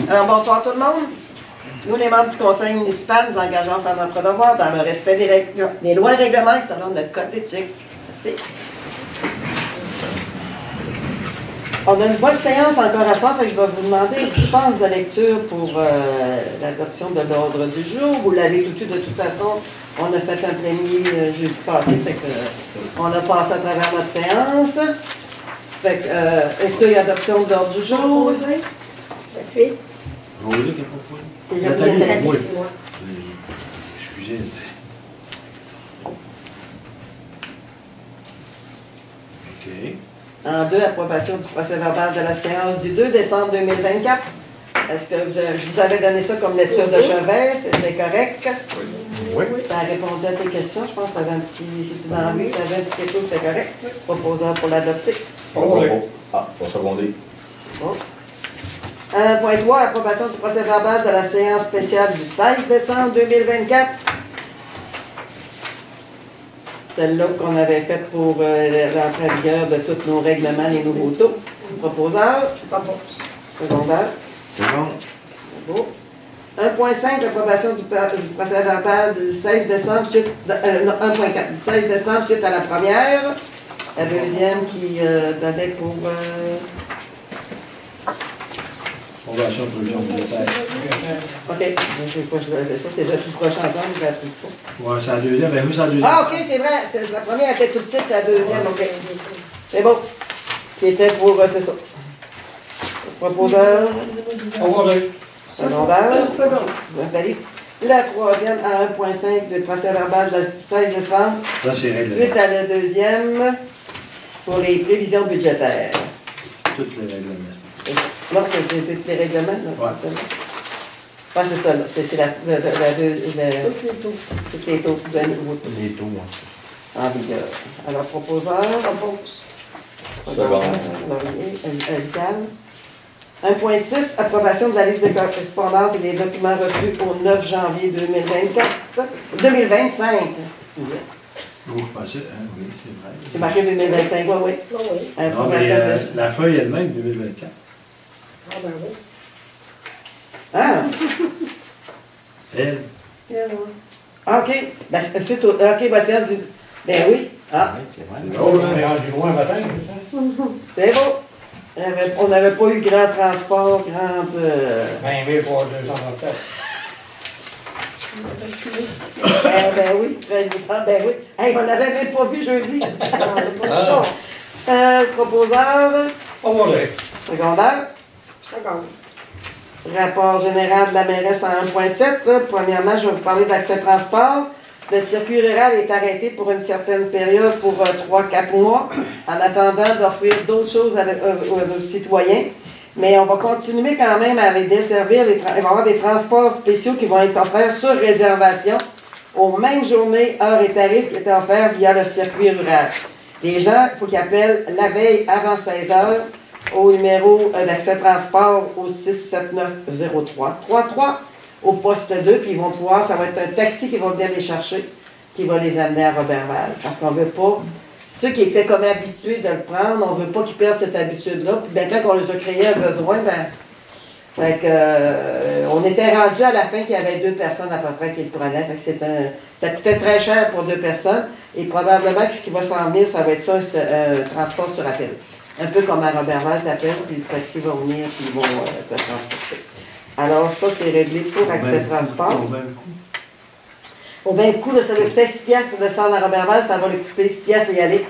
Alors, bonsoir tout le monde. Nous, les membres du conseil municipal, nous engageons à faire notre devoir dans le respect des lois et règlements selon notre code d'éthique. Merci. On a une bonne séance encore à soir, fait que je vais vous demander une dispense de lecture pour l'adoption de l'ordre du jour. Vous l'avez tout eu de toute façon. On a fait un plénier jeudi passé, fait que on a passé à travers notre séance. Fait que lecture et adoption de l'ordre du jour. Oui. Rosé qui a proposé. Excusez. OK. En 2, approbation du procès verbal de la séance du 2 décembre 2024. Est-ce que je vous avais donné ça comme lecture de chevet? C'était correct? Oui. Ça a répondu à tes questions. Je pense que tu avais un petit... Si tu dans la rue, tu avais un petit quelque chose, c'était correct. Proposeur pour l'adopter. Ah, pour seconder. Bon. 1.3, approbation du procès verbal de la séance spéciale du 16 décembre 2024. Celle-là qu'on avait faite pour l'entrée en vigueur de tous nos règlements et nouveaux taux. Proposeur. Secondaire. C'est bon. Bravo. 1.5, l'approbation du procès verbal du 16 décembre suite... 1.4, du 16 décembre suite à la première. La deuxième qui donnait pour... Convention de provision budgétaire. OK. Ça, c'est déjà tout proche ensemble, je l'applique pas. Ouais, c'est la deuxième. Ben, vous, c'est la deuxième. Ah, OK, c'est vrai. La première était toute petite, c'est la deuxième. OK. C'est bon. Qui était pour... c'est ça. Proposeur. Secondaire. La troisième à 1.5 du procès verbal du 16 décembre. Là, c'est règlement. Suite à la deuxième pour les prévisions budgétaires. Toutes les règlements. Non, c'est les règlements. Là. Ouais. Ah, c'est ça, là. C'est la tous les taux de nouveaux taux Les taux, ouais. en vigueur. Alors, proposeur. Secondaire. Vital. 1.6, approbation de la liste de correspondances et des documents reçus au 9 janvier 2025. Vous pensez, hein, oui, c'est vrai. C'est marqué 2025, oui, oui. Non, mais la feuille elle-même, 2024. Ah, ben oui. Ah, Elle. ah, OK. Ben, suite au... OK, ben, c'est du... Ben oui. Ah, Oui, c'est vrai. Oh, on est rendu loin matin, c'est ça? c'est beau. On n'avait pas eu grand transport, grande... 20 000 pour 234. Ben oui, 13 décembre, ben oui. Hey, on l'avait même pas vu jeudi. Proposeur. Oh, mon Dieu. Secondaire. Rapport général de la mairesse en 1.7. Premièrement, je vais vous parler d'accès transport. Le circuit rural est arrêté pour une certaine période, pour 3-4 mois, en attendant d'offrir d'autres choses aux citoyens. Mais on va continuer quand même à les desservir. Il va y avoir des transports spéciaux qui vont être offerts sur réservation aux mêmes journées, heures et tarifs qui étaient offerts via le circuit rural. Les gens, il faut qu'ils appellent la veille avant 16 heures au numéro d'accès transport au 67903 33 au poste 2, puis ils vont pouvoir, ça va être un taxi qui va venir les chercher, qui va les amener à Roberval. Parce qu'on ne veut pas, ceux qui étaient comme habitués de le prendre, on ne veut pas qu'ils perdent cette habitude-là. Puis maintenant qu'on les a créés un besoin, on était rendu à la fin qu'il y avait 2 personnes à peu près qui le prenaient. Fait que ça coûtait très cher pour 2 personnes. Et probablement que ce qui va s'en venir, ça va être ça, un transport sur appel. Un peu comme à Roberval, t'appelles, puis le taxi va venir, puis ils vont te transporter. Alors, ça, c'est réglé pour accès transport. Au même coût, là, ça va coûter 6 piastres pour descendre à Roberval, ça va lui coûter 6 piastres pour y aller,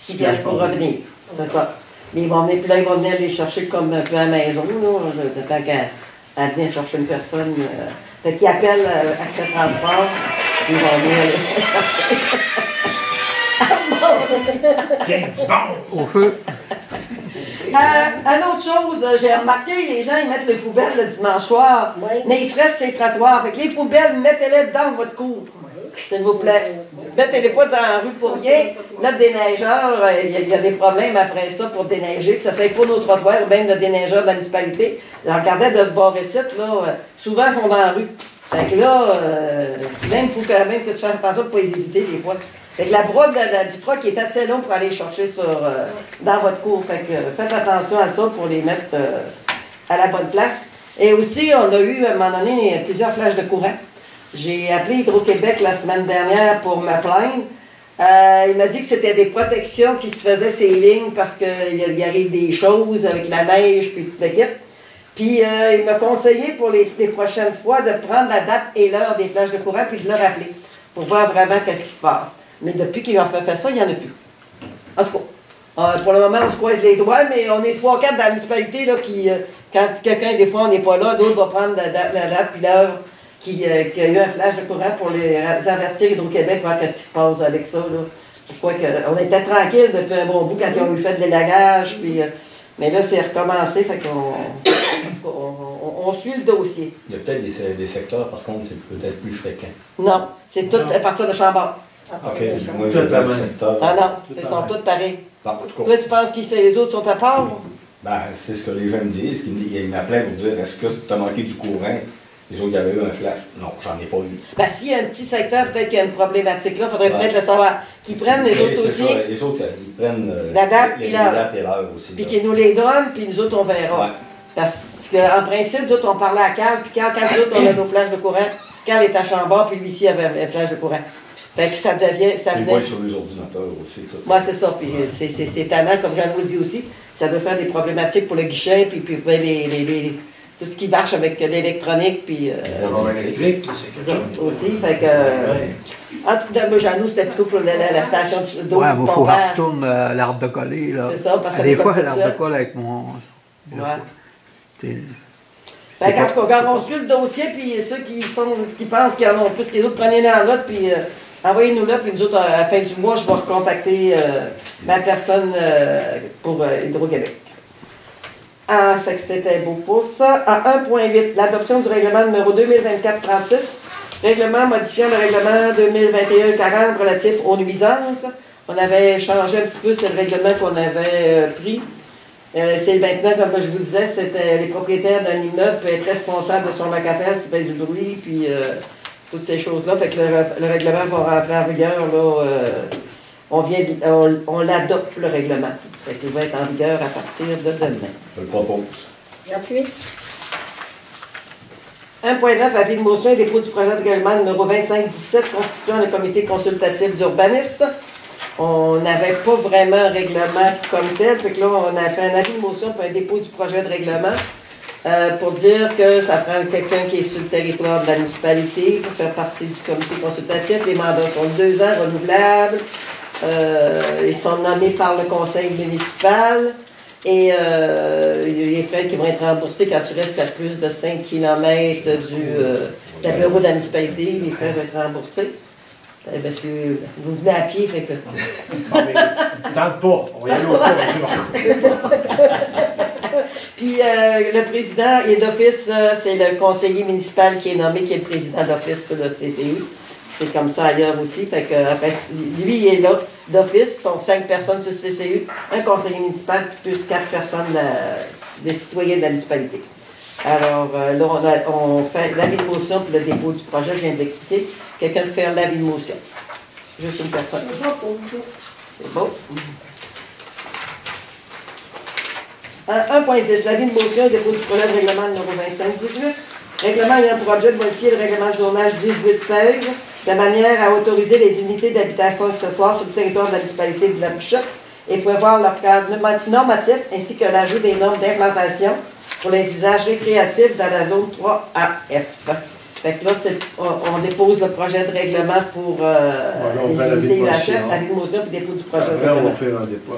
6 piastres pour revenir. C'est ça. Mais ils vont venir, puis là, ils vont venir les chercher comme un peu à la maison, là, de temps qu'à venir chercher une personne. Fait qu'ils appellent accès transport, ils vont venir Tiens, c'est bon! Au feu. Une autre chose, j'ai remarqué, les gens, ils mettent les poubelles le dimanche soir, Oui. mais ils se restent ces trottoirs. Fait que les poubelles, mettez-les dans votre cour, s'il vous plaît. Mettez-les pas dans la rue pour rien. Là, des neigeurs, il y a des problèmes après ça pour déneiger, que ça ne soit pas nos trottoirs, ou même le déneigeur de la municipalité. Je regardais de ce bord-ci, là, souvent, ils sont dans la rue. Fait que là, même, il faut quand même que tu fasses attention pour les éviter, des fois. Fait que la broie du truck est assez longue pour aller chercher dans votre cour. Fait que faites attention à ça pour les mettre à la bonne place. Et aussi, on a eu, à un moment donné, plusieurs flashs de courant. J'ai appelé Hydro-Québec la semaine dernière pour me plaindre. Il m'a dit que c'était des protections qui se faisaient ces lignes parce qu'il arrive des choses avec la neige puis tout le kit. Puis il m'a conseillé pour les prochaines fois de prendre la date et l'heure des flashs de courant puis de le rappeler pour voir vraiment qu'est-ce qui se passe. Mais depuis qu'ils ont fait ça, il n'y en a plus. En tout cas, pour le moment, on se croise les doigts, mais on est 3-4 dans la municipalité là, qui, quand quelqu'un, des fois, on n'est pas là, d'autres vont prendre la date puis l'heure qu'il y a eu un flash de courant pour les avertir Hydro-Québec, voir qu'est-ce qui se passe avec ça. Là. Pourquoi que, on était tranquille depuis un bon bout quand ils ont eu fait de l'élagage, puis, mais là, c'est recommencé, fait qu'on on suit le dossier. Il y a peut-être des secteurs, par contre, c'est peut-être plus fréquent. Non, c'est tout à partir de Chambord. OK, c'est moins Tout dans le pareil. secteur. Ah non, Tout ils sont pareil. tous pareils. En tout cas, Toi, tu penses que les autres sont à part? ben, c'est ce que les gens me disent. Ils m'appelaient pour dire est-ce que tu as manqué du courant? Les autres, il y avait eu un flash. Non, j'en ai pas eu. Ben, s'il y a un petit secteur, peut-être qu'il y a une problématique là, il faudrait Ouais. peut-être le savoir. Qu'ils prennent les Oui, autres c'est aussi, ça, les autres, ils prennent La date les et l'heure. dates et l'heure aussi. puis là. qu'ils nous les donnent, puis nous autres, on verra. Ouais. Parce qu'en principe, nous autres, on parlait à Carl, puis quand nous autres, on a nos flashs de courant, Carl est à Chambord, puis lui ici avait un flash de courant. Fait que ça devient. Ça Ils venait. voient sur les ordinateurs aussi. Tout. Moi, c'est ça. Puis c'est tannant, comme Jean nous dit aussi. Ça doit faire des problématiques pour le guichet, puis tout ce qui marche avec l'électronique, puis. Le moment électrique, c'est quelque chose. Aussi, fait que. Ouais. En tout cas, moi, Jean, c'était plutôt pour la station d'eau. Ouais, du il faut que je pompage. retourne l'arbre de coller, là. C'est ça, parce que ça Des décolle fois, tout l'arbre seul. de colle avec mon... Ouais. T'sais, Fait qu'en tout cas, quand on suit le dossier, puis ceux qui pensent qu'ils en ont plus que les autres, prenez-les en note, puis envoyez-nous là, puis nous autres, à la fin du mois, je vais recontacter ma personne pour Hydro-Québec. Ah, fait que c'était beau pour ça. À 1.8, l'adoption du règlement numéro 2024-36, règlement modifiant le règlement 2021-40 relatif aux nuisances. On avait changé un petit peu, c'est le règlement qu'on avait pris. C'est maintenant, comme je vous disais, c'était les propriétaires d'un immeuble peuvent être responsables de son locataire s'il fait du bruit, puis toutes ces choses-là. Fait que le règlement va rentrer en vigueur, là, on l'adopte, le règlement. Fait qu'il va être en vigueur à partir de demain. Je le propose. J'appuie. 1.9, avis de motion et dépôt du projet de règlement numéro 2517 constituant le comité consultatif d'urbanisme. On n'avait pas vraiment un règlement comme tel, fait que là, on a fait un avis de motion pour un dépôt du projet de règlement pour dire que ça prend quelqu'un qui est sur le territoire de la municipalité pour faire partie du comité consultatif. Les mandats sont de 2 ans renouvelables. Ils sont nommés par le conseil municipal. Et il y a les frais qui vont être remboursés quand tu restes à plus de 5 km du bureau de la municipalité. Les frais vont être remboursés. Eh bien, vous venez à pied, fait que. Non, mais tente pas. On va y aller au cours, M. Marco. Puis le président est d'office, c'est le conseiller municipal qui est nommé, qui est le président d'office sur le CCU. C'est comme ça ailleurs aussi. Fait que, après, lui, il est là d'office. Ce sont 5 personnes sur le CCU, un conseiller municipal, puis plus 4 personnes des citoyens de la municipalité. Alors là, on fait l'avis de motion pour le dépôt du projet, je viens de l'expliquer. Quelqu'un peut faire l'avis de motion. Juste une personne. C'est bon. 1.10. L'avis de motion et dépôt du projet de règlement numéro 2518. Règlement ayant pour objet de modifier le règlement de zonage 1816 de manière à autoriser les unités d'habitation accessoires sur le territoire de la municipalité de La Bouchotte et prévoir leur cadre normatif ainsi que l'ajout des normes d'implantation pour les usages récréatifs dans la zone 3AF. Fait que là, on dépose le projet de règlement pour on fait l'avis de les UHF, motion. l'avis de motion puis dépôt du projet de Après, on règlement. va faire un dépôt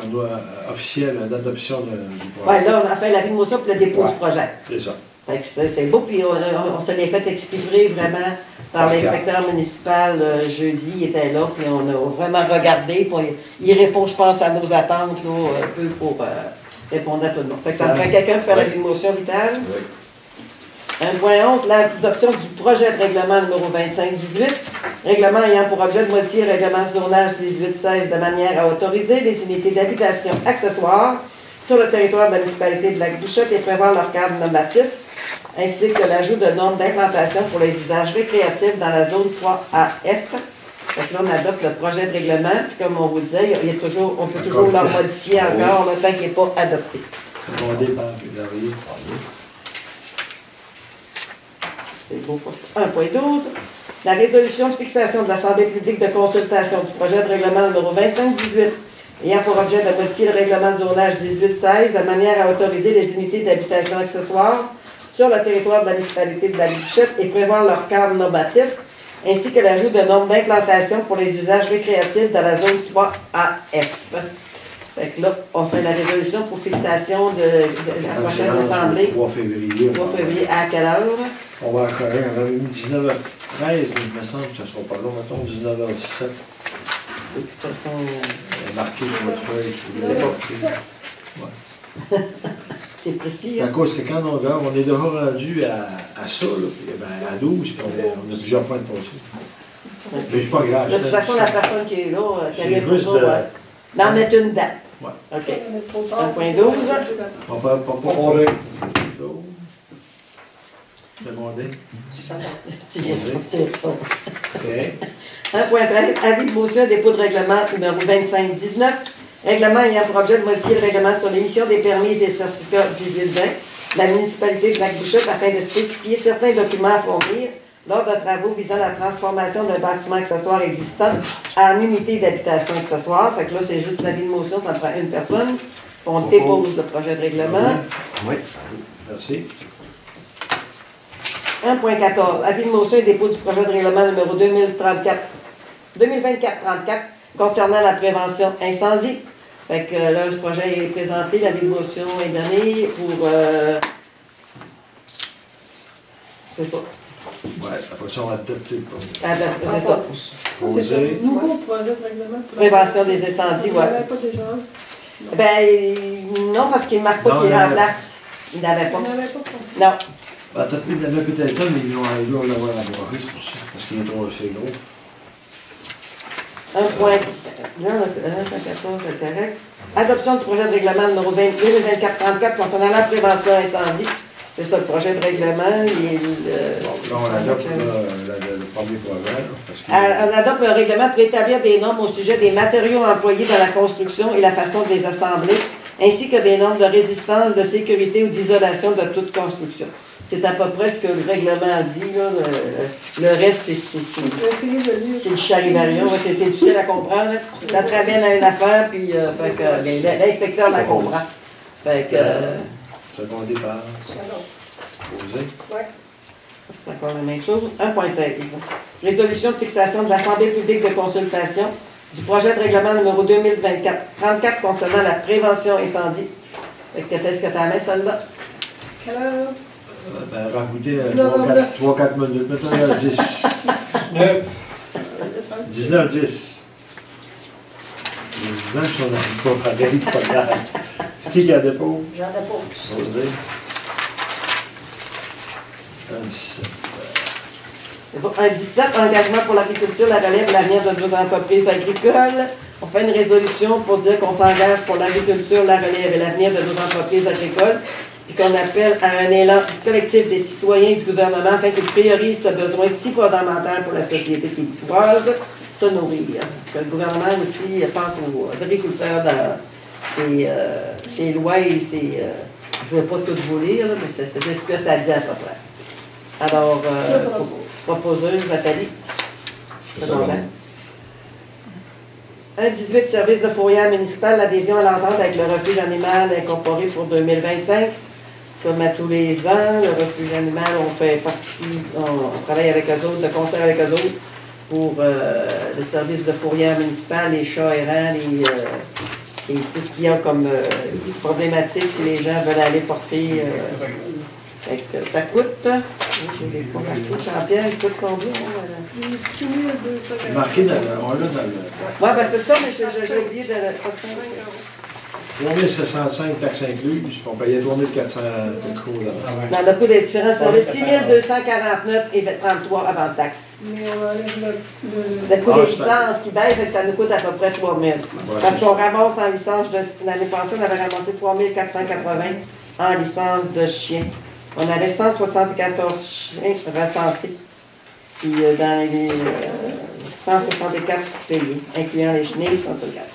officiel d'adoption du Oui, projet. là, on a fait l'avis de motion pour le dépôt Ouais. du projet. C'est ça. Fait que c'est beau, puis on se l'est fait expliquer vraiment par l'inspecteur municipal jeudi, il était là, puis on a vraiment regardé, puis il répond, je pense, à nos attentes, là, un peu pour répondre à tout le monde. Fait que ça me prend quelqu'un pour faire la motion vitale. Oui. 1.11, l'adoption du projet de règlement numéro 2518. Règlement ayant pour objet de modifier le règlement de zonage 1816 de manière à autoriser les unités d'habitation accessoires sur le territoire de la municipalité de Lac-Bouchotte et prévoir leur cadre normatif, ainsi que l'ajout de normes d'implantation pour les usages récréatifs dans la zone 3AF. Fait que là, on adopte le projet de règlement, puis comme on vous disait, on peut toujours le modifier encore, le tant qu'il n'est pas adopté. On dépend, puis d'arriver. C'est beau pour ça. 1.12. La résolution de fixation de l'Assemblée publique de consultation du projet de règlement numéro 2518 ayant pour objet de modifier le règlement de zonage 1816 de manière à autoriser les unités d'habitation accessoires sur le territoire de la municipalité de la Bouchette et prévoir leur cadre normatif, ainsi que l'ajout de normes d'implantation pour les usages récréatifs dans la zone 3AF. Fait que là, on fait la résolution pour fixation de la prochaine assemblée. 3 février. 3 février, à quelle heure? On va encore, on avait mis 19h13, mais il me semble que ce ne sera pas long, mettons 19h17. De toute façon, Marqué sur votre feuille. Ouais. c'est précis. C'est à Hein? cause que quand on est déjà rendu à ça, là, puis, ben, à 12, puis on a plusieurs points de passé. Mais c'est pas grave. De toute façon, la personne qui est là, qui C'est arrive juste toujours, d'en mettre une date. Ouais. OK. On est trop tard. 1.12. On peut pas parler. Demander. Tu viens de sortir. OK. 1.13. Avis de motion dépôt de règlement numéro 2519. Règlement ayant pour objet de modifier le règlement sur l'émission des permis et des certificats 1820 de la municipalité de Lac-Bouchette afin de spécifier certains documents à fournir lors de travaux visant la transformation d'un bâtiment accessoire existant en unité d'habitation accessoire. Fait que là, c'est juste l'avis de motion, ça prend une personne. On dépose le projet de règlement. Oui. Merci. 1.14. Avis de motion et dépôt du projet de règlement numéro 2024-34 concernant la prévention incendie. Fait que là, ce projet est présenté, l'avis de motion est donné pour... c'est ça. Ouais, après ça, on va adopter le premier. Ah, ben, c'est ça. Ça, c'est un nouveau projet de règlement. Prévention des incendies, Il n'y en ouais. avait pas déjà un. Ben, non, parce qu'il ne marque pas Non, qu'il est non, en non. place. Il n'avait Il pas. n'y en avait pas. Non. Ben, t'as pris, il y en avait peut-être un, mais ils vont l'avoir amélioré, c'est pour ça, parce qu'il est trop assez gros. 1 point. Là, 1.14, c'est correct. Adoption du projet de règlement numéro 2024-34 concernant la prévention incendie. C'est ça, le projet de règlement. Bon, là, on adopte le premier projet, là, parce que... On adopte un règlement pour établir des normes au sujet des matériaux employés dans la construction et la façon de les assembler, ainsi que des normes de résistance, de sécurité ou d'isolation de toute construction. C'est à peu près ce que le règlement dit, là. Le reste, J'ai essayé de lire. c'est du charivarium. Ouais, c'est difficile à comprendre. Hein. Ça te ramène à une affaire, puis fait que, ben, l'inspecteur la comprend. Fait que, Secondé par posé. Ouais. c'est encore la même chose. 1.16. Résolution de fixation de l'Assemblée publique de consultation du projet de règlement numéro 2024-34 concernant la prévention incendie. Fait que qu'est-ce que tu as mis, celle-là? Quelle heure? Ben, rajoutez 19h09. 3-4 minutes, mettons à 10. 9. 19, 10. Les gens qui sont dans le pareil, pas grave. C'est qui a dépôt? J'en dépose. Posé. 17. Un 17, engagement pour l'agriculture, la relève, l'avenir de nos entreprises agricoles. On fait une résolution pour dire qu'on s'engage pour l'agriculture, la relève et l'avenir de nos entreprises agricoles, et qu'on appelle à un élan collectif des citoyens et du gouvernement afin qu'ils priorisent ce besoin si fondamental pour la société québécoise, se nourrir. Que le gouvernement aussi pense aux agriculteurs dans ses lois et ses... je ne vais pas tout vous lire, là, mais c'est ce que ça dit à peu près. Alors, proposeuse, Nathalie. Secondaire. 1.18, service de fourrière municipale, l'adhésion à l'entente avec le refuge animal incorporé pour 2025. Comme à tous les ans, le refuge animal, on fait partie, on travaille avec eux autres, de concert avec eux autres pour le service de fourrière municipale, les chats errants, et tout ce qu'il y a comme problématique si les gens veulent aller porter. Fait que ça coûte, je l'ai pas marqué, Jean-Pierre, il coûte combien? 6 200. Marqué dans le. On l'a dans le. Ouais, ben c'est ça, mais j'ai oublié de le. 3705 taxes incluses, puis on payait 3400 euros là. Dans le coût des différents services, 6 249 et 33 avant taxe. Mais on enlève Le coût des Ah, c'est licences qui baisse, fait que ça nous coûte à peu près 3 000. Parce c'est qu'on ramasse en licence de. L'année passée, on avait ramassé 3 480 en licence de chiens. On avait 174 chiens recensés. Puis dans les 164 payés, incluant les chenilles, 164.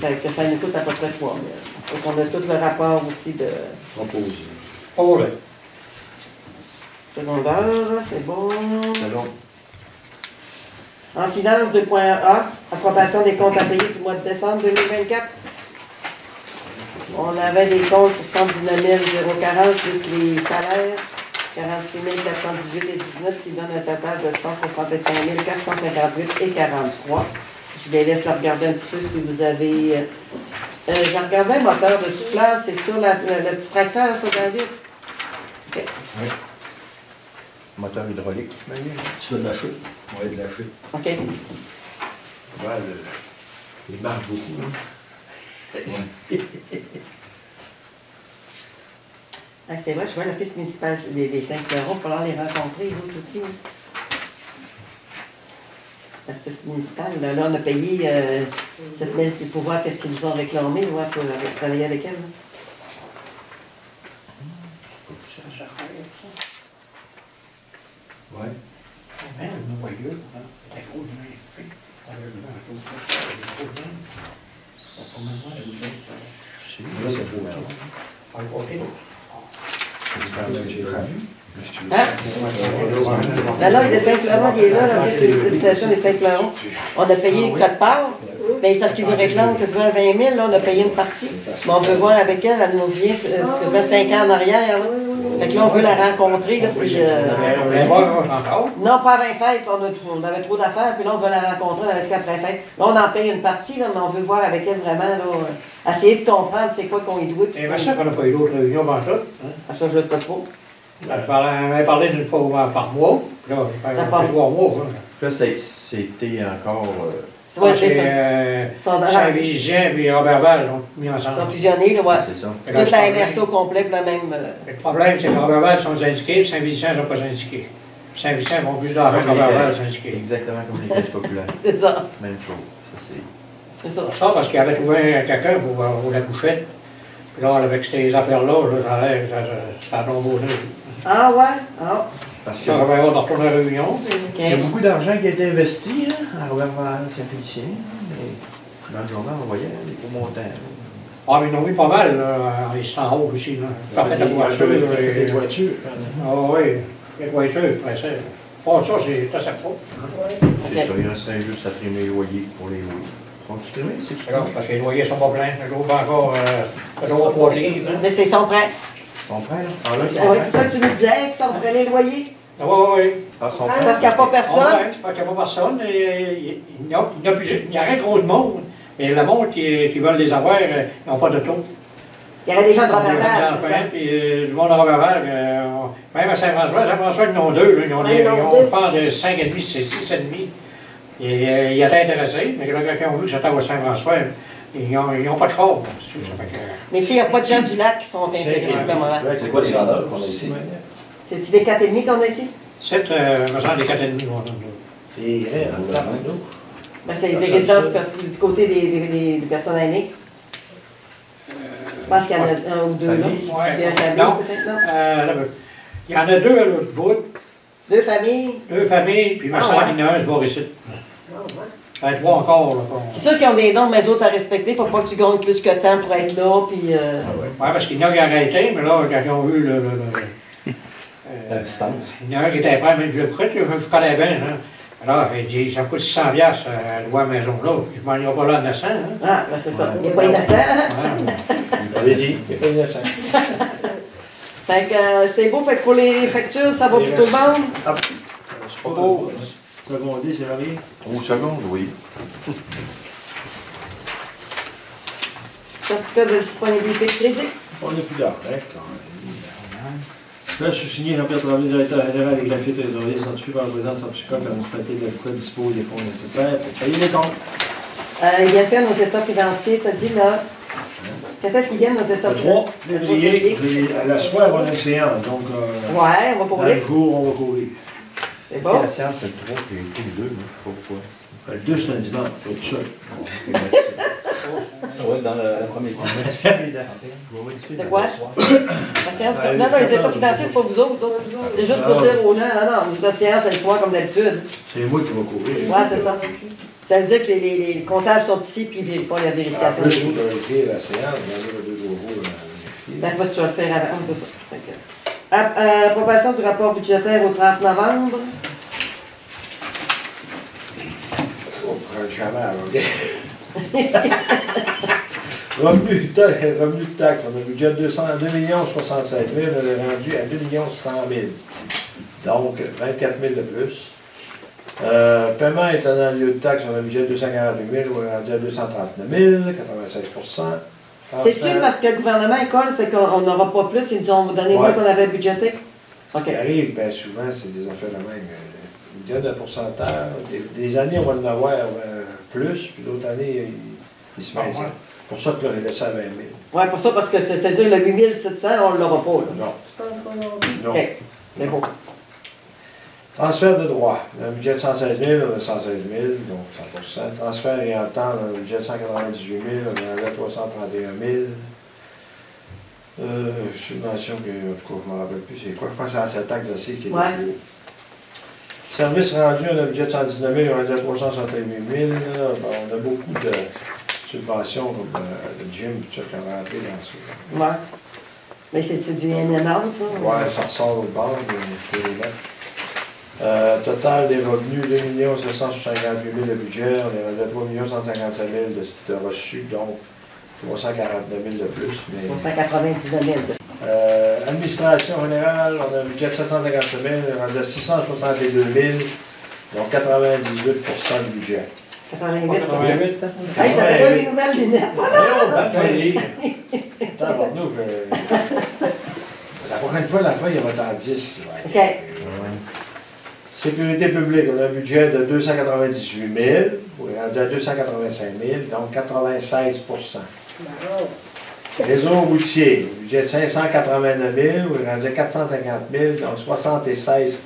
Fait que ça nous coûte à peu près 3 000. Donc on a tout le rapport aussi de. Proposé. Oh, là. Secondaire, c'est bon. C'est long. En finance, 2.A, approbation des comptes à payer du mois de décembre 2024. On avait des comptes pour 119 040 plus les salaires, 46 418 et 19, qui donne un total de 165 458 et 43. Je les laisse la regarder un petit peu si vous avez... j'ai regardé un moteur de souffleur, c'est sur le petit tracteur, ça, David? OK. Oui. Moteur hydraulique. Tu veux de la chute? Oui, de la chute. OK. Ouais, il marche beaucoup. Hein? Ah, c'est vrai, je vois l'office municipal des Saint-Fleuron, il va falloir les rencontrer, les autres aussi. Hein. L'office municipal, là, on a payé 7 000 pour voir qu'est-ce qu'ils nous ont réclamé, voir pour travailler avec elles. Là. Ouais. Même une voiture, c'est gros, mais Hein? Là, il est de Saint-Fleuron qui est là, l'office d'habitation des Saint-Fleuron. On a payé le code part, mais parce qu'il nous réclame quasiment 20 000, là, on a payé une partie. Mais on veut voir avec elle, elle nous vient quasiment 5 ans en arrière. Là. Fait que là, on veut la rencontrer. Là, puis encore. non, pas avant fête, on avait trop d'affaires, puis là, on veut la rencontrer, on avait ce après fête. Là, on en paye une partie, là, mais on veut voir avec elle vraiment, là, essayer de comprendre c'est quoi qu'on y doit. Et bien, ça qu'on n'a pas eu d'autres réunions avant tout. Ah, ça, je ne sais pas. On avait parlé d'une fois par mois. Puis là, ça fait 3 mois. Là, c'était encore... Ouais, c'est c'est ça. Saint-Vigent et Robertval ont mis Ils sont ensemble. fusionnés, là, ouais. C'est ça. Toute la MRC au complet, puis la même. Le problème, c'est que Robertval sont syndiqués, puis Saint-Vigent ne sont pas syndiqués. Saint-Vigent vont plus d'argent que Robertval syndiqués. Exactement comme les caisses populaires. C'est ça. Même chose. Ça, c'est... C'est ça. Ça, parce qu'il avait trouvé quelqu'un pour la couchette. Puis là, avec ces affaires-là, ça a tombé au nez. Ah, ouais? Ah. Parce que Ça, on va retourner à la réunion. il y a OK. beaucoup d'argent qui a été investi à Robertval, Saint-Félicien. Mais dans le journal, on voyait des gros montants. Ah, mais ils en ont mis pas mal, là, en les en haut aussi. Là. Parfait de voiture. Des voitures. Ah oui, les voitures, après ça. Bon, ça, c'est ça pas. C'est ça, il restait juste à trimer les loyers pour les louer. Sont-tu trimés? C'est-tu Alors, parce que les loyers sont pas pleins. L'autre encore, l'autre 3 livres. Mais c'est son prêt. Son frère, là? Ah, là, Ah oui, c'est ça que tu nous disais, qu'ils sont prêts les loyers. Ah oui, oui. Ah, son Parce frère. qu'il n'y a pas personne. C'est parce qu'il n'y a pas personne. Il y a rien de gros de monde. Et le monde qui veulent les avoir, ils n'ont pas d'auto. Il y avait des gens de Des Robertval, c'est ça. enfants, puis du monde de Robertval, même à Saint-François, ils en ont 2. Là, ils ont, Ouais, ils en ont ils ont deux. pas de 5,5, c'est 6,5. Et ils étaient intéressés, mais là, quand ils ont vu que c'était à Saint-François, ils n'ont pas de char. Mais tu sais, il n'y a pas de gens du lac qui sont intéressés pour le moment. C'est quoi les grandeurs qu'on a ici? C'est-tu des 4,5 qu'on a ici? C'est, me semble, des 4,5. C'est vrai, en temps, nous. Ben, c'est des résidences du côté des personnes aînées. Je pense qu'il y en a un ou deux là. Ouais. Puis un famille, Non. peut-être, non? Il y en a 2 à l'autre bout, Deux familles. 2 familles, puis il me Ah, semble ouais. qu'il y en a un, se barre ici. 3 encore. Là, C'est sûr qu'ils ont des noms, mais les autres à respecter. Il ne faut pas que tu gagnes plus que temps pour être là. Puis, Ouais, parce qu'il y en a qui ont arrêté, mais là, quand ils ont vu La distance. il y en a un qui était prêt à mettre du prêt, je connais bien. Hein. Alors, il dit, ça me coûte 600$ à louer la maison là, puis je m'en irai pas là à 900. Hein. ah, ben c'est ça. Il n'est pas innocent. Hein? Ouais. Allez-y, il n'y a pas innocent. Fait que c'est beau. Fait que pour les factures, ça va pour tout le monde. Je sais pas trop. Secondé, c'est varié. Au seconde, oui. Certificat de disponibilité de crédit. On n'a plus d'arrêt, quand même. Là, je suis signé Jean-Pierre Tremblay, directeur général des graphies trésoriers, certifié par le président certificat que la municipalité de la Couette dispose des fonds nécessaires pour payer les comptes. Il vient faire nos états financiers. Tu as dit là. Quand est-ce qu'ils viennent nos états Le 3 financiers? février, à la soirée, on a une séance, donc Ouais, on va dans courir. le jour, on va courir. C'est bon. La séance, c'est le 3, puis les 2, je ne sais pas pourquoi. Le 2, c'est un dimanche, faut être sûr. Ça va être dans la première De quoi? La séance, non, non, les états financiers, c'est pas vous autres. C'est juste pour dire aux gens, non, non, notre séance, c'est le soir comme d'habitude. C'est moi qui vais courir. Ouais, c'est ça. Ça veut dire que les comptables sont ici puis ils vérifient pas la En vérification. plus, vous devez écrire la séance, il y en a 2 euros. Ben, toi, tu vas le faire avant, c'est ça. Fait que, Approbation du rapport budgétaire au 30 novembre. On prend le chamal, OK? Revenu de taxe, on a un budget de 2 076 000, on est rendu à 2 100 000. Donc, 24 000 de plus. Paiement étant dans le lieu de taxe, on a un budget de 248 000, on est rendu à 239 000, 96 C'est-tu parce que le gouvernement école, c'est qu'on n'aura pas plus, ils nous ont donné moins qu'on avait budgété? Ce qui arrive, bien souvent, c'est des affaires de même. Ils donnent un pourcentage. Des années, on va en avoir plus, puis d'autres années, ils se maintiennent. C'est pour ça que là, il laisse à 20 000. Oui, pour ça, parce que c'est-à-dire le 8 700, on ne l'aura pas. Là. Non. Je pense qu'on l'a vu. Non. OK, c'est bon. Transfert de droit. On a un budget de 116 000, on a 116 000, donc 100%. Transfert et entente, on a un budget de 198 000, on a 331 000. Subvention, que, en tout cas, je ne me rappelle plus c'est quoi. Je pense à la taxe d'assises qui est Ouais. Service rendu, on a un budget de 119 000, on a 368 000. Bon, on a beaucoup de subventions comme le gym, tout ça qui ont rentré dans ça. Ouais. Mais c'est du NNR, ça? Ouais, ça ressort au bord, mais il faut les mettre. Total des revenus, 2 758 000 de budget, on est rendu à 3 155 000 de reçus, donc 349 000 de plus. Mais, 199 000. Administration générale, on a un budget de 757 000, on est rendu à 662 000, donc 98 du budget. 88. 88. Hey, t'avais pas des nouvelles lunettes? Attends, nous, la prochaine fois, la feuille, elle va être en 10. OK. Sécurité publique, on a un budget de 298 000, on est rendu à 285 000, donc 96 Bravo. Réseau routier, budget de 589 000, on est rendu à 450 000, donc 76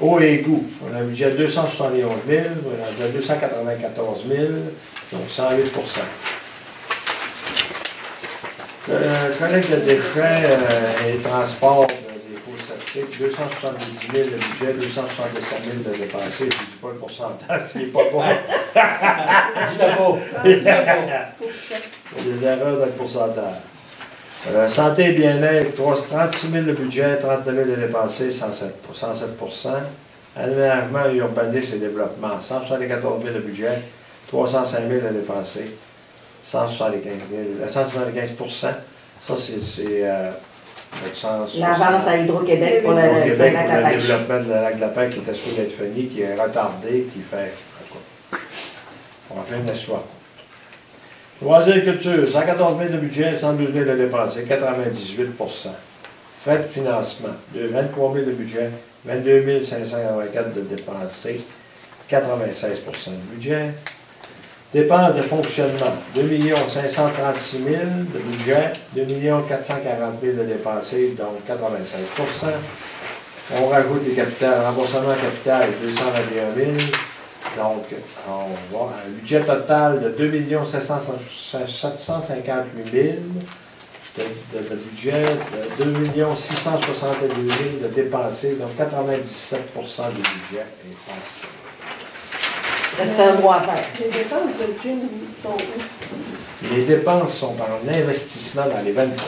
Eau et égout, on a un budget de 271 000, on est rendu à 294 000, donc 108 collecte de déchets et transport des fosses septiques, 270 000 de budget, 277 000 de dépensés, je ne dis pas le pourcentage, ce n'est pas bon. Dis-le pas. Dis-le pas. Il y a des erreurs dans le pourcentage. Santé et bien-être, 36 000 de budget, 39 000 de dépensés, 107 Aménagement, urbanisme et développement, 174 000 de budget, 305 000 de dépensés, 175 Ça, c'est L'avance à Hydro-Québec pour le Hydro-Québec lac pour de la le pêche. développement de la lac de la Pêche qui était supposé être fini, qui est retardé, qui fait. On va faire une histoire. Loisirs et culture, 114 000 de budget, 112 000 de dépensés, 98 Frais de financement, 23 000 de budget, 22 584 de dépensés, 96 du budget. Dépenses de fonctionnement, 2 536 000 de budget, 2 440 000 de dépensés, donc 96 On rajoute les capitales, remboursement capital, 221 000. Donc, on va à un budget total de 2 758 000 de budget, de 2 662 000 de dépensés, donc 97 du budget est passé. Reste un mois à faire. Les dépenses de gym sont où? Les dépenses sont en investissement dans les 23.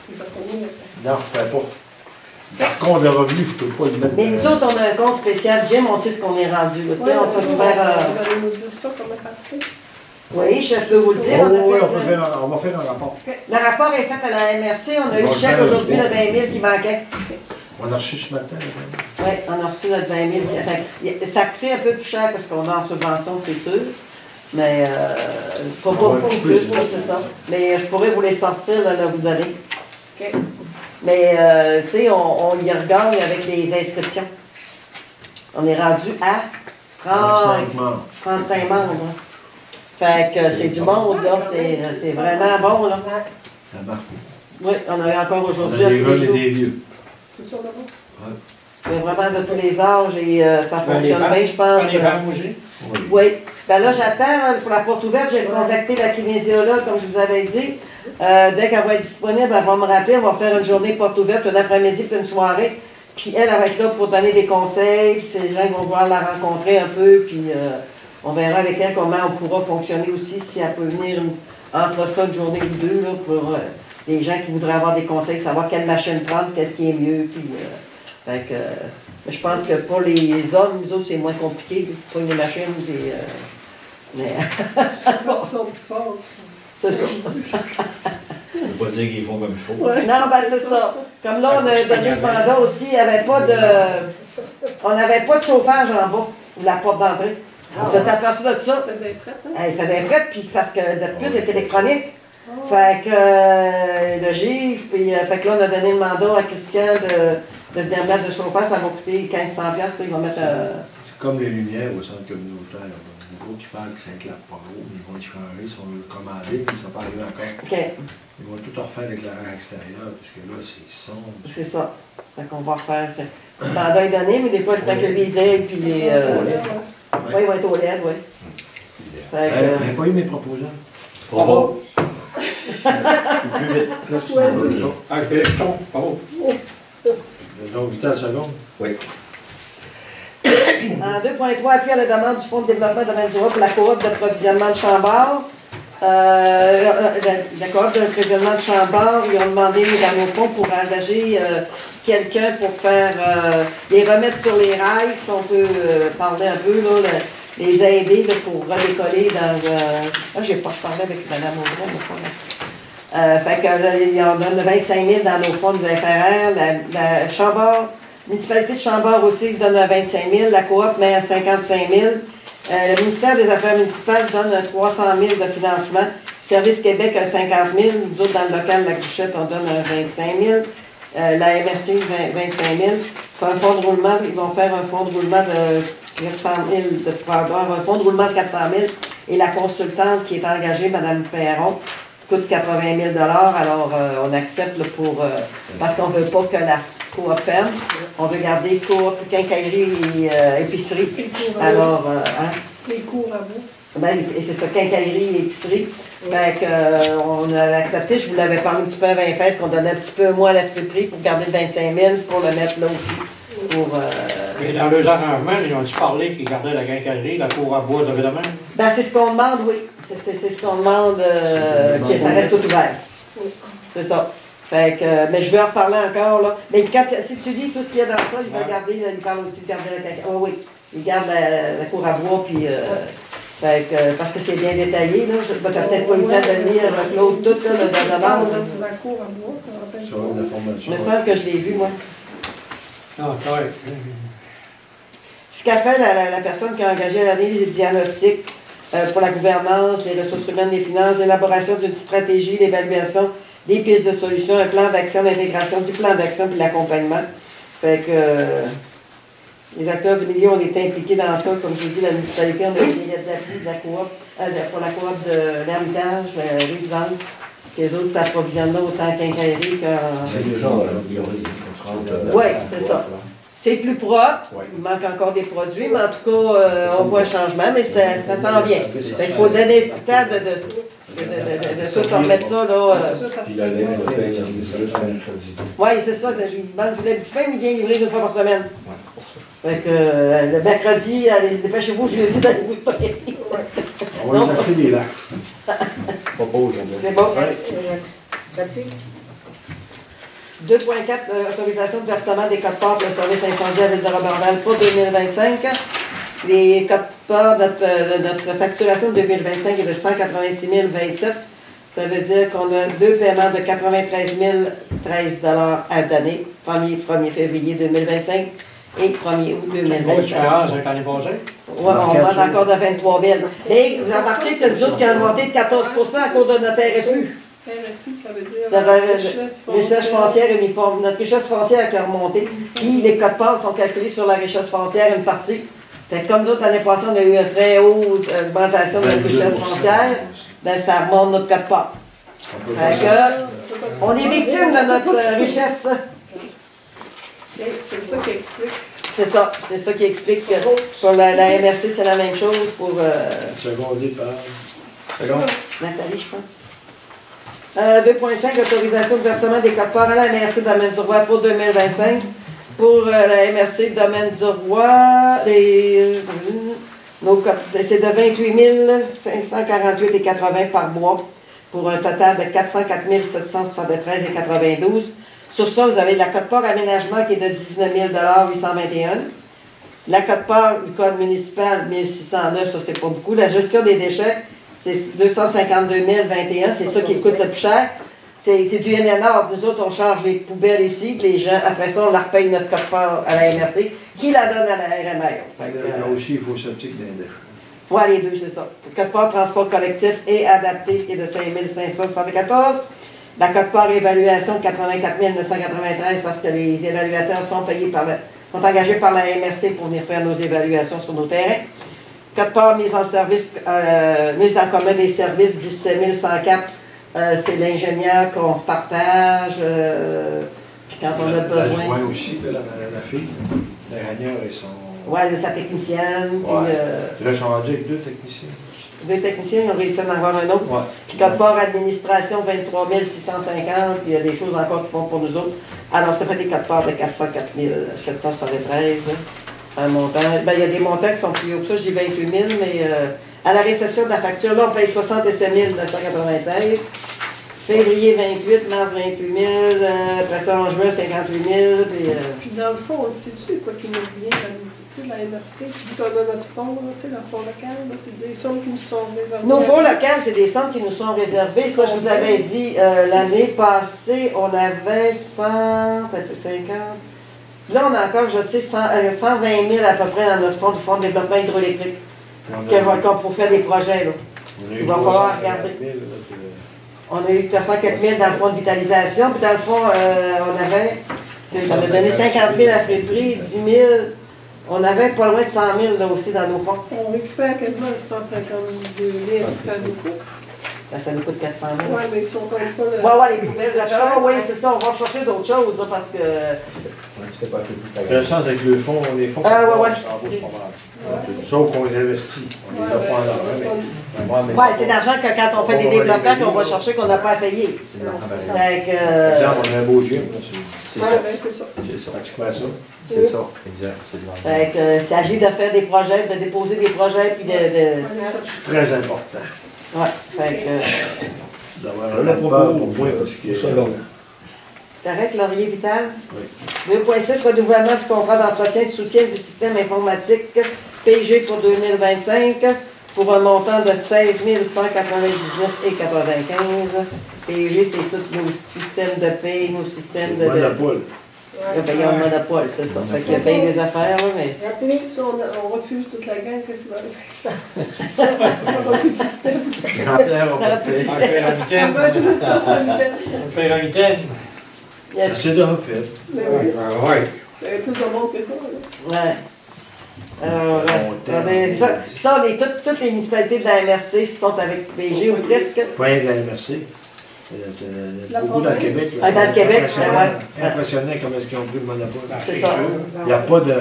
Il va combien? Non, je ne fais pas. Par contre, le revenu, je ne peux pas le mettre. Mais nous autres, on a un compte spécial gym, on sait ce qu'on est rendu. Là. Tu sais, on peut faire. Vous allez nous dire ça, comment ça fait? Oui, je peux vous le dire. Oh, oui, on, on va faire un rapport. le rapport est fait à la MRC. On a eu On le va chèque faire aujourd'hui un de 20 000 qui manquait. On a reçu ce matin. Oui, on a reçu notre 20 000. Enfin, ça a coûté un peu plus cher parce qu'on a en subvention, c'est sûr. Mais pas beaucoup plus, oui, c'est ça. Mais je pourrais vous les sortir, là, vous donner. OK. Mais, tu sais, on y regagne avec les inscriptions. On est rendu à 35 membres. 35 membres. Fait que c'est du monde, là. C'est vraiment bon, là. Ça marche. Oui, on a eu encore On a aujourd'hui des à tous jeunes les et jours. des vieux. Tout ça là-bas? Il y a vraiment de tous les âges et ça fonctionne bien, je pense. Les femmes aussi. Oui. Ben là, j'attends pour la porte ouverte. J'ai contacté la kinésiologue, comme je vous avais dit. Dès qu'elle va être disponible, elle va me rappeler. On va faire une journée porte ouverte, un après-midi puis une soirée. Puis elle va être là pour donner des conseils. Puis ces gens ils vont pouvoir la rencontrer un peu. Puis on verra avec elle comment on pourra fonctionner aussi, si elle peut venir entre ça une journée ou deux là, pour les gens qui voudraient avoir des conseils, savoir quelle machine prendre, qu'est-ce qui est mieux. Puis, fait que, je pense que pour les hommes, nous autres, c'est moins compliqué. Pour les machines, puis, mais Ils sont plus forts. c'est ça. On ne peut pas dire qu'ils font comme il faut. Non, ben c'est ça. Comme là, on a donné le mandat aussi, il n'y avait pas de. On n'avait pas de chauffage en bas, ou la porte d'entrée. On s'est aperçu de ça. Ça faisait fret, hein? Il faisait fret, puis parce que de plus, c'est électronique. Fait que le GIF, puis fait que là, on a donné le mandat à Christian de venir mettre le chauffage, ça va coûter 1500$, là, il va mettre. C'est comme les lumières au centre communautaire. Les gros qui parlent que ça éclate pas gros, ils vont les changer, ils sont commandés, mais ils ne sont pas arrivés encore. OK, Ils vont tout refaire l'éclairage extérieur, parce que là, c'est sombre. c'est ça. Fait qu'on va refaire ça. Le mandat est donné, mais des fois, le temps que les ailes, puis les. Oui, ils vont être au LED, oui. Fait que. Vous n'avez pas eu mes proposants? Bravo. Plus vite. Ah, je fais le son. Bravo. Donc, 8 à seconde. Oui. En 2.3, appui à la demande du Fonds de développement de Manitoba pour la coop d'approvisionnement de Chambord. La coop d'approvisionnement de Chambord, ils ont demandé dans nos fonds pour engager quelqu'un pour faire les remettre sur les rails, si on peut parler un peu, là, les aider là, pour redécoller dans. J'ai pas parlé avec Mme Audrey, fait que là, ils en donnent 25 000 dans nos fonds de FRR. La Chambord, la municipalité de Chambord aussi donne 25 000. La coop met à 55 000. Le ministère des Affaires municipales donne 300 000 de financement. Service Québec a 50 000. Nous autres, dans le local La Couchette, on donne 25 000. La MRC, 25 000. Pour un fonds de roulement, ils vont faire un fonds de roulement de 400 000, un fonds de roulement de 400 000. Et la consultante qui est engagée, Mme Perron, coûte 80 000 $. Alors, on accepte là, parce qu'on ne veut pas que la coop ferme. On veut garder coop, quincaillerie et épicerie. Alors, Les cours à vous. ben, et c'est ça, quincaillerie et épicerie. Fait que, on a accepté, je vous l'avais parlé un petit peu avant les fêtes, qu'on donnait un petit peu moins à la friperie pour garder le 25 000 pour le mettre là aussi. Pour, Et dans leurs arrangements, ils ont-ils parlé qu'ils gardaient la quincaillerie, la cour à bois, vous avez de même? ben, c'est ce qu'on demande, oui. C'est ce qu'on demande, que ça reste tout ouvert. C'est ça. Fait que, mais je vais en reparler encore, là. Mais quand, si tu dis tout ce qu'il y a dans ça, il va garder, là, il parle aussi de garder la quincaillerie. Oh oui, il garde la cour à bois, puis... fait que, parce que c'est bien détaillé, là. Tu n'as peut-être pas eu le temps de lire Claude tout, là, le demande. La cour à bois, ça rappelle. Sur une information. Il me semble que je l'ai vu, moi. Ah, correct. Ce qu'a fait la personne qui a engagé à l'année les diagnostics pour la gouvernance, les ressources humaines, les finances, l'élaboration d'une stratégie, l'évaluation des pistes de solutions, un plan d'action, l'intégration du plan d'action puis l'accompagnement. Fait que les acteurs du milieu ont été impliqués dans ça, comme je dis, la municipalité, on a eu des lettres d'appui de la coop, pour la coop de l'Hermitage, la résidence. Les autres s'approvisionnent autant en quincaillerie qu'en. C'est déjà Oui, c'est ça. C'est plus propre, Ouais. il manque encore des produits, mais en tout cas, on voit un changement, mais ça s'en vient. Il faut donner le temps de tout remettre ça, là. Puis la lait, le pain, c'est juste mercredi. Oui, c'est ça, il manque du lait du pain, mais il vient livrer une fois par semaine. Ouais, pour ça. Fait que le mercredi, allez, dépêchez-vous, je l'ai dit d'aller vous spaghetti. On va les acheter des lacs. Pas aujourd'hui. C'est bon. Ouais. 2.4, autorisation de versement des codes-parts pour le service incendie à l'île de Roberval pour 2025. Les codes-parts, notre facturation de 2025 est de 186 027. Ça veut dire qu'on a deux paiements de 93 013 $ à donner, 1er février 2025 et 1er août Une grosse 2025. différence avec l'année passée. Ouais, on monte encore de 23 000. Et vous remarquez que nous autres qui avons monté de 14 à cause de notre RFU. RFU, ça veut dire Ça va, richesse richesse foncière uniforme. Notre richesse foncière qui a remonté. Puis les codes-parts sont calculés sur la richesse foncière, une partie. Fait que comme nous autres, l'année passée, on a eu une très haute augmentation de notre richesse foncière, ben ça remonte notre code-part. Fait que, on est victime de notre richesse. C'est ça qui explique. C'est ça qui explique que pour la MRC, c'est la même chose pour Secondé par. Nathalie, je pense. 2.5, autorisation de versement des codes-parts à la MRC Domaine du Roi pour 2025. Pour la MRC Domaine du Roi, c'est de 28 548,80 par mois pour un total de 404 773,92. Sur ça, vous avez la quote-part aménagement qui est de 19 821. La quote-part du code municipal, 1609, ça c'est pas beaucoup. La gestion des déchets, c'est 252 021, c'est ça qui coûte le plus cher. C'est du NNR. Nous autres, on charge les poubelles ici, les gens, après ça, on leur paye notre quote-part à la MRC, qui la donne à la RMR. Il y a aussi, il faut sceptique des déchets. Oui, les deux, c'est ça. Le quote-part transport collectif et adapté qui est de 5 574. La quote-part évaluation de 84 993 parce que les évaluateurs sont payés sont engagés par la MRC pour venir faire nos évaluations sur nos terrains. Quote-part mise en service, mise en commun des services 17 104. C'est l'ingénieur qu'on partage. Puis quand on a besoin. L'adjoint aussi, la fille. L'ingénieur et son. Oui, sa technicienne. Ouais. Puis, là, ils sont rendus avec 2 techniciens. 2 techniciens, ils ont réussi à en avoir un autre. Ouais. Puis quote-part administration, 23 650. Puis il y a des choses encore qui font pour nous autres. Alors, ça fait des quote-parts de 404 773. Un montant. Ben, il y a des montants qui sont plus hauts que ça. J'ai 28 000, mais à la réception de la facture, là, on paye 67 996. Février 28, mars 28 000, après ça en juin 58 000. Puis dans le fond, sais-tu quoi qui nous vient de la MRC? Puis qu'on a notre fonds, là, tu sais, le fonds local, là, c'est des sommes qui nous sont réservées. Nos fonds locaux, c'est des sommes qui nous sont réservées. Ça, je vous avais dit, l'année passée, on avait 100, peut-être 50. Là, on a encore, je sais, 120 000 à peu près dans notre fonds de développement hydroélectrique. Pour faire des projets, là. Il va falloir regarder. On a eu 304 000 dans le fonds de vitalisation, puis dans le fond, on avait, ça m'a donné 50 000 à Frédéric, 10 000. On avait pas loin de 100 000 là aussi dans nos fonds. On récupère quasiment 152 000, ça nous coûte. Ben, ça nous coûte 400 000. Oui, mais si on compte pas le. Oui, les poubelles. Oui, c'est ça, on va chercher d'autres choses, là, parce que. C'est pas Le sens avec le fonds, les fonds, Ah, ouais. ça embauche pas mal. Sauf qu'on les investit. On les a pas en argent. Oui, c'est l'argent que quand on fait des développements qu'on va chercher qu'on n'a pas à payer. Fait que. Par exemple, on a un beau gym, là, Oui, ben c'est ça. c'est pratiquement ça. C'est ça, exact. C'est de l'argent. Fait que, il s'agit de faire des projets, de déposer des projets, puis de. Très important Ouais, fait que. d'avoir un rapport pour moi, parce que. Correct, Laurier Vital? Oui. 2.6, renouvellement du contrat d'entretien et de soutien du système informatique PG pour 2025 pour un montant de 16 199,95. PG, c'est tous nos systèmes de paie, nos systèmes de. Monopole. Il a payé un monopole, c'est ça. Fait qu'il a payé des affaires, là, mais. Rappelez que si on refuse toute la gang, qu'est-ce qu'il va faire? On n'a plus de système. On aura plus de On va système. faire un week-end. On va tout le temps, ça nous fait. On va faire un week-end. Il y a- C'est déjà fait. Mais oui, Oui. il y avait plus de monde que ça. Là. Ouais. Alors, ça, on est toutes les municipalités de la MRC sont avec PG ou presque. Pas rien de la MRC. La Beaucoup dans le province. Québec. Ah, dans le Québec, Impressionnant, ouais. impressionnant comment est-ce qu'ils ont pris le monopole. C'est ça. Il n'y a pas de.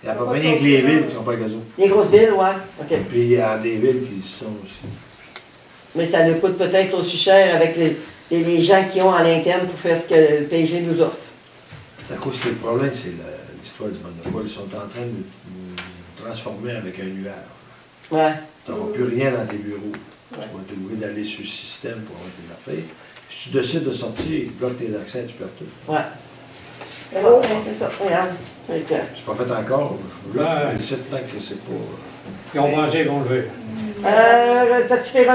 Il n'y a pas rien que les villes qui sont pas gazos. Les grosses villes, ouais. OK. Puis il y a des villes qui sont aussi. Mais ça nous coûte peut-être aussi cher avec les gens qui ont à l'interne pour faire ce que le PG nous offre. À cause que le problème, c'est l'histoire du monopole. Ils sont en train de nous transformer avec un nuage. Ouais. Tu n'auras plus rien dans tes bureaux. Tu vas être obligé d'aller sur le système pour avoir tes affaires. Si tu décides de sortir, ils bloquent tes accès, tu perds tout. Ouais. Oh, c'est ça. Regarde. Fait que- C'est pas fait encore. Ouais. Là, le site tant que c'est pas. Ils ont mangé, ils vont le veut. T'as-tu fait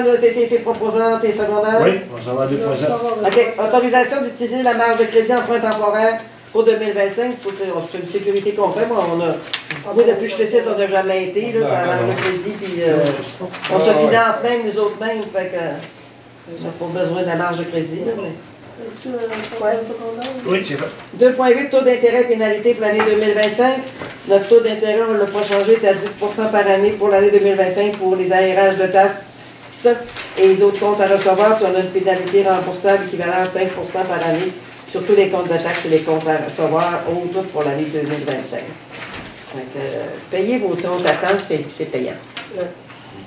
tes proposants, tes secondaires? Oui, on s'en va à 2.7. OK. Autorisation d'utiliser la marge de crédit emprunt temporaire pour 2025. C'est une sécurité qu'on fait. Moi, moi, depuis que je te cite, on n'a jamais été. Là, c'est la marge de crédit. Puis, on se finance même, nous autres mêmes. Fait que, on n'a pas besoin de la marge de crédit. Là, mais... As-tu un programme secondaire? Oui, c'est fait. 2,8 taux d'intérêt pénalité pour l'année 2025. Notre taux d'intérêt, on ne l'a pas changé, est à 10 par année pour l'année 2025 pour les aérages de taxes et les autres comptes à recevoir. Puis on a une pénalité remboursable équivalent à 5 par année sur tous les comptes de taxes et les comptes à recevoir, autres pour l'année 2025. Donc, payez vos taux d'attente, c'est payant.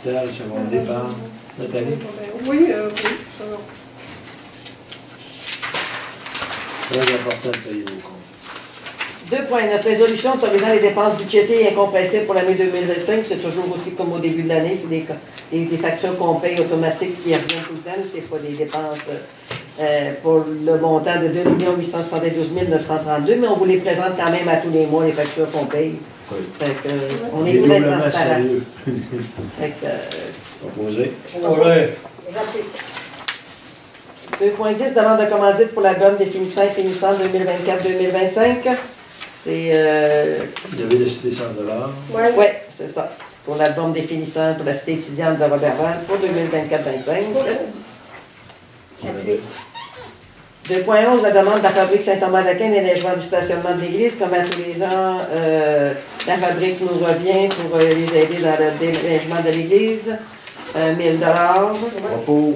Vital, sur mon départ. Nathalie. Oui, oui. Ça va. Très important de payer vos comptes. 2.9, résolution autorisant les dépenses budgétées et incompressibles pour l'année 2025. C'est toujours aussi comme au début de l'année, c'est des factures qu'on paye automatiques qui reviennent tout le temps. C'est pas des dépenses pour le montant de 2 872 932, mais on vous les présente quand même à tous les mois, les factures qu'on paye. Oui. Fait que, on Il est très doublement transparent. sérieux. Fait que, Proposé. Ouais. 2.10, demande de commandite pour l'album définissant et finissant 2024-2025. C'est... Vous avez décidé 100 $. Ouais. Oui, c'est ça. Pour l'album définissant pour la cité étudiante de Robert Val pour 2024-25. 2.11, la demande de la fabrique Saint-Thomas d'Aquin d'éneigement du stationnement de l'église. Comme à tous les ans, la fabrique nous revient pour les aider dans le déneigement de l'église. 1 000 $. Propose.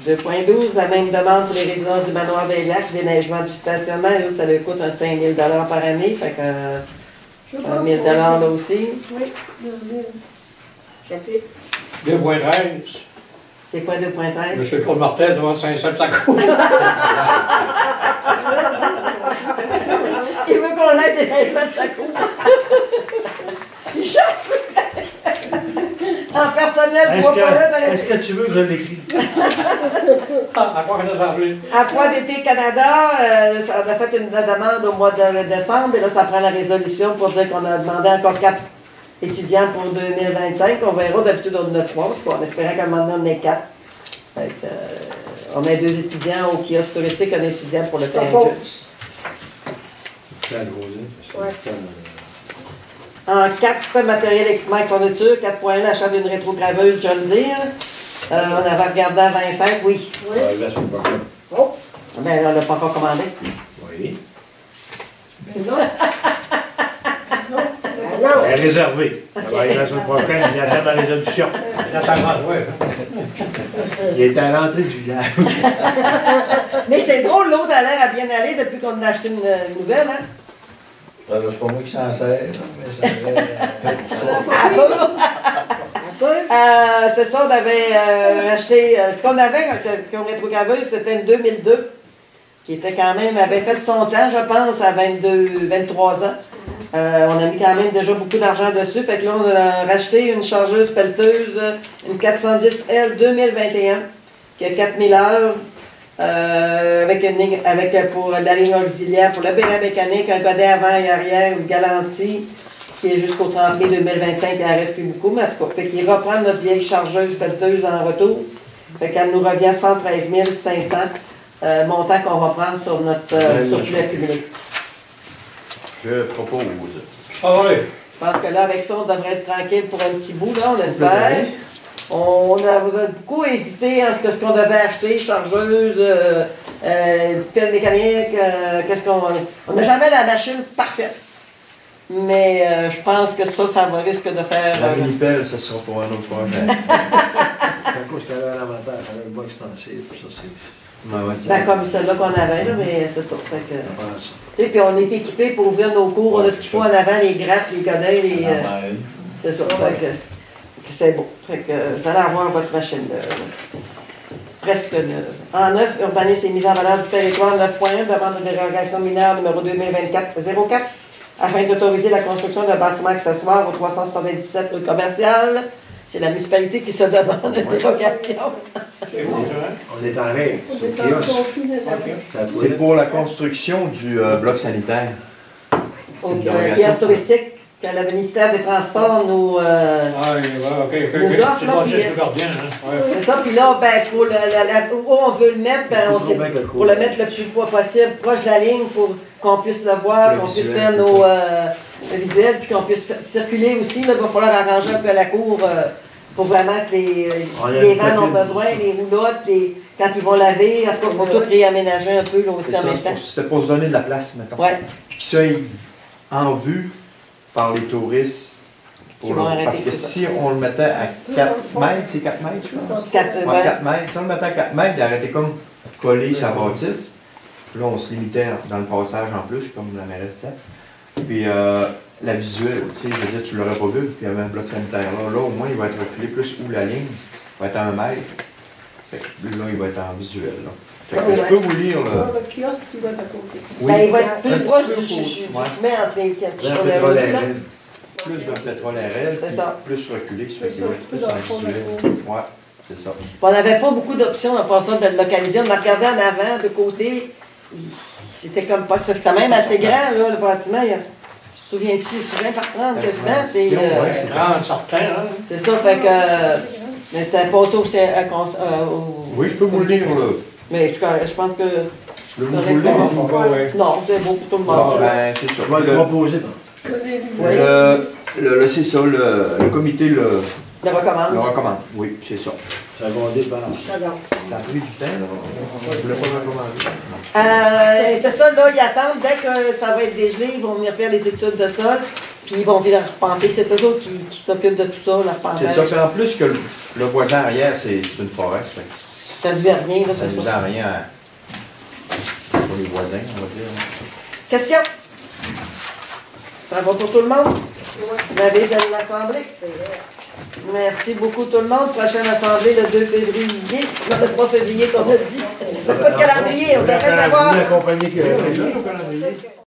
2.12, la même demande pour les résidences du manoir des Lacs, déneigement du stationnement. Là, ça leur coûte un 5 000 $ par année, fait qu'un 1 000 $ là aussi. Oui, 2 000. 2.13. C'est quoi 2.13? Monsieur Claude Martel demande 500 de sa cour. Il veut qu'on l'aide déneigement de sa cour. Il cherche! En personnel, Est-ce que tu veux que je l'écrive? À quoi qu'on a semblé? Emploi d'été Canada, ça a fait une demande au mois de décembre, et là, ça prend la résolution pour dire qu'on a demandé encore 4 étudiants pour 2025. On verra, d'habitude, on en a 3, parce qu'on espérait qu'à un moment donné, on en ait 4. Fait que, on met 2 étudiants au kiosque touristique, un étudiant pour le terrain de jeu. Ouais. En 4, matériel, équipement et fourniture. 4.1, l'achat d'une rétrograveuse John Deere. On avait regardé avant faire, oui. Oui. La semaine prochaine. Oh, Ben, on l'a pas encore commandé. Oui. non. Non. Elle est réservée. Ça va aller la semaine prochaine, il attend ma résolution. Là, ça va, ouais. Il est à l'entrée du village. Mais c'est drôle, l'autre a l'air à bien aller depuis qu'on a acheté une nouvelle, hein? C'est pas moi qui s'en sers, mais ça C'est ça, on avait acheté. Ce qu'on avait comme rétrograveuse, c'était une 2002, qui était quand même, avait fait son temps, je pense, à 23 ans. On a mis quand même déjà beaucoup d'argent dessus. Fait que là, on a racheté une chargeuse pelleteuse, une 410L 2021, qui a 4000 heures. Avec pour la ligne auxiliaire, pour le bénin mécanique, un godet avant et arrière, une galantie qui est jusqu'au 30 mai 2025, il en reste plus beaucoup, mais en tout cas, fait qu'il reprend notre vieille chargeuse pelleteuse en retour. Fait qu'elle nous revient 113 500, montant qu'on va prendre sur notre surplus accumulé. Je propose. Ah oui. Je pense que là, avec ça, on devrait être tranquille pour un petit bout, là, on espère. On a beaucoup hésité en ce qu'on devait acheter, chargeuse, pelle mécanique, qu'est-ce qu'on... On n'a jamais la machine parfaite. Mais je pense que ça va risque de faire... La mini-pelle, ce sera pour un autre projet. C'est à cause qu'elle a un avantage, elle a un bas extensif, ça c'est... Ben, comme celle-là qu'on avait, là, mais c'est ça. Fait que, Ça prend ça. tu sais, puis on est équipé pour ouvrir nos cours, on a ce qu'il faut en avant, les grappes, les godets, les... c'est ça. Fait que c'est beau. Fait que vous allez avoir votre machine presque neuve. En 9, urbanisme et mise en valeur du territoire 9.1, demande de dérogation mineure numéro 2024-04, afin d'autoriser la construction d'un bâtiment accessoire au 377 rue commerciale. C'est la municipalité qui se demande une dérogation. C'est bon, ça, hein? On est en règle, C'est c'est ça, le kiosque. conflit de ça. Ça doit C'est être- pour la construction du bloc sanitaire. Au une dérogation. kiosque touristique que le ministère des Transports nous... Ah, oui, ok. Nous offre, C'est là, bon, puis, c'est le gardien, hein? Ouais. C'est ça, puis là, ben, faut où on veut le mettre, ben, on sait, Bien que le pour le mettre le plus possible, proche de la ligne, pour qu'on puisse le voir, Le qu'on puisse visuel, faire c'est nos le visuel, puis qu'on puisse circuler aussi. Là, il va falloir arranger un peu la cour pour vraiment que On a si les une vannes ont copine. besoin, les roulottes, quand ils vont laver, en tout cas, il faut tout réaménager un peu là, aussi en même temps. C'était pour se donner de la place, mettons. Ouais. Puis que ça aille en vue par les touristes. Qui vont arrêter Parce que tout ça. si on le mettait à 4 mètres, c'est 4 mètres, je pense. Ouais, 4 mètres. Si on le mettait à 4 mètres, il arrêtait comme collé sur la bâtisse. Puis là, on se limitait dans le passage en plus, comme la mairesse disait. Puis la visuelle, tu sais, je veux dire, tu l'aurais pas vu, puis il y avait un bloc sanitaire là. Là, au moins, il va être reculé plus où la ligne va être à 1 mètre. Fait que là, il va être en visuel. Là. Fait que je peux vous lire, là. Le kiosque, tu vas être à côté. Oui. Ben, il va être Un plus petit proche peu du pour- chemin ouais. entre les quatre Vers sur le le pétrole route, à là. l'aile. Plus vers le pétrole RL, C'est puis ça. plus reculé, ça fait C'est que ça, ouais, un petit peu plus dans en le fond de la visuel. cour. Ouais, c'est ça. On n'avait pas beaucoup d'options à part ça de le localiser. On a regardé en avant, de côté. C'était comme pas. C'était quand même assez grand, là, le bâtiment. Je me souviens-tu, c'est 20 par 30 quasiment. C'est Ouais, c'est Ah, certain, hein? c'est ça, fait que. Mais ça passe aussi Oui, je peux vous le lire, là. Mais je pense que. Je peux vous Correct, le lire. bon. Ouais. Non, c'est beau pour tout le Bon, monde. ben, c'est ça. Je vais le proposer. C'est ça, le comité le Le recommande. recommande. Oui, c'est ça. Ça va dépenser. Ça a pris du temps, là. Je voulais pas le recommander. C'est ça, là, ils attendent. Dès que ça va être dégelé, ils vont venir faire les études de sol. Puis ils vont venir repenter. C'est eux autres qui s'occupent de tout ça, le repentage. C'est ça, puis en plus que le voisin arrière, c'est une forêt. Ça fait que Ça ne lui a rien, là, ça c'est nous ça. a rien pour les voisins, on va dire. Question? Ça va pour tout le monde? L'avis de l'Assemblée? Merci beaucoup tout le monde. Prochaine Assemblée le 2 février. Non, le 3 février qu'on a dit. Pas de calendrier, on devrait l'avoir. La compagnie que.